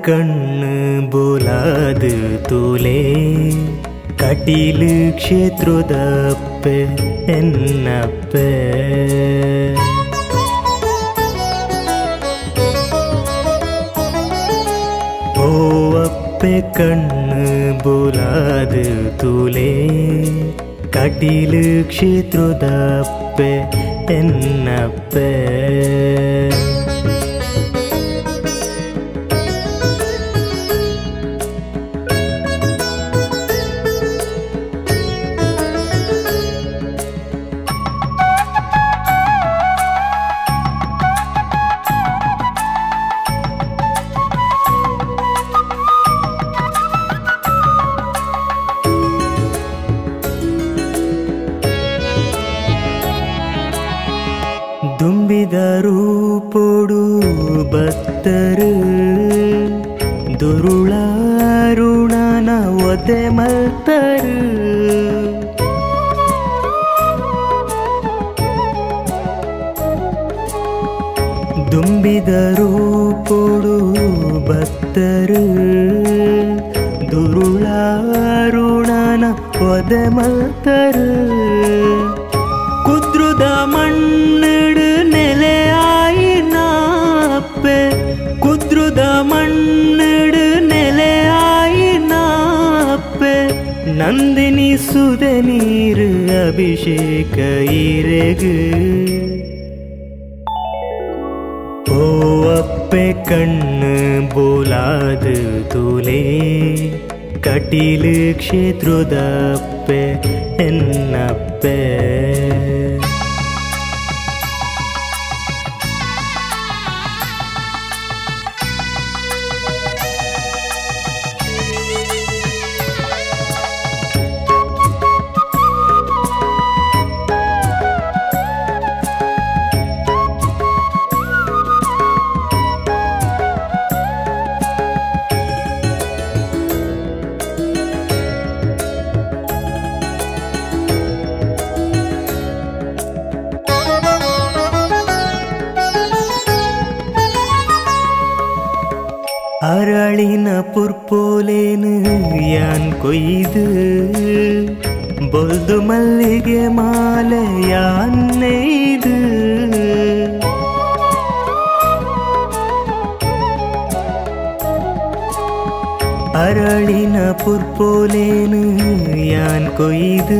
ಕಣ್ಣು ಬೋಲಾದ ತೂಲೆ ಕಟೀಲ್ ಕ್ಷೇತ್ರದಪ್ಪೆ ಎನ್ನಪ್ಪೆ ಓ ಅಪ್ಪೆ ಕಣ್ಣು ಬೋಲಾದ ತೂಲೆ ಕಟೀಲ್ ಕ್ಷೇತ್ರದಪ್ಪೆ ಎನ್ನಪ್ಪೆ ದುಂಬಿದರು ಪೋಡು ಬತ್ತರು ದುರುಳಾರುಣನ ಒದೆ ಮಲ್ತರು ದುಂಬಿದರು ಪೋಡು ಬತ್ತರು ದುರುಳಾರುಣನ ಒದೆ ಮಲ್ತರು ಕುದ್ರುದ ಮಣ್ಣಿಡು ನೆಲೆಯಾಯಿ ನಾಪ್ಪೆ ಕುದ್ರುದ ಮಣ್ಣಿಡು ನೆಲೆಯಾಯಿ ನಾಪ್ಪೆ ನಂದಿನಿ ಸುದೆ ನೀರು ಅಭಿಷೇಕ ಇರೆಗು ಓ ಅಪ್ಪೆ ಕಣ್ಣು ಬೋಲಾದ ತೂಲೆ ಕಟೀಲ್ ಕ್ಷೇತ್ರದಪ್ಪೆ ಎನ್ನಪ್ಪೆ ಅರಳಿನ ಪುರ್ಪೋಲೇನು ಯಾನ್ ಕೊಯ್ದು ಬೊಲ್ದು ಮಲ್ಲಿಗೆ ಮಾಲೆ ಯಾನ್ ನೇಯ್ದು ಅರಳಿನ ಪುರ್ಪೋಲೇನು ಯಾನ್ ಕೊಯ್ದು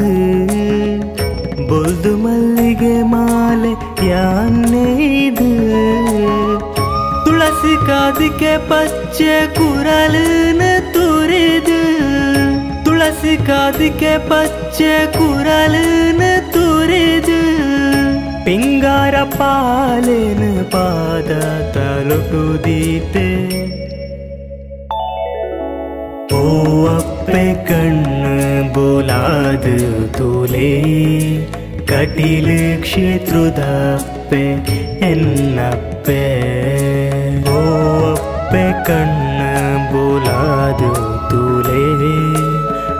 ಬೊಲ್ದು ಮಲ್ಲಿಗೆ ಮಾಲೆ ಯಾನ್ ನೇಯ್ದು ತುಳಸಿ ಕಾದಿಕೆ ಪಚ್ಚೆ ಕುರಲನ ತುರಿದು ತುಳಸಿ ಕಾದಿಕೆ ಪಚ್ಚೆ ಕುರಲನ ತುರಿದು ಪಿಂಗಾರ ಪಾಲೇನ ಪಾದ ತಲುಟುದೀತೆ ಓ ಅಪ್ಪೆ ಕಣ್ಣು ಬೋಲಾದ ತೂಲೆ ಕಟೀಲ್ ಕ್ಷೇತ್ರದಪ್ಪೆ ಎನ್ನಪ್ಪೆ ಓ ಅಪ್ಪೆ ಕಣ್ಣು ಬೋಲಾದ ತೂಲೆ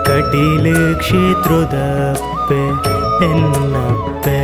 ಕಟೀಲ್ ಕ್ಷೇತ್ರದಪ್ಪೆ ಎನ್ನಪ್ಪೆ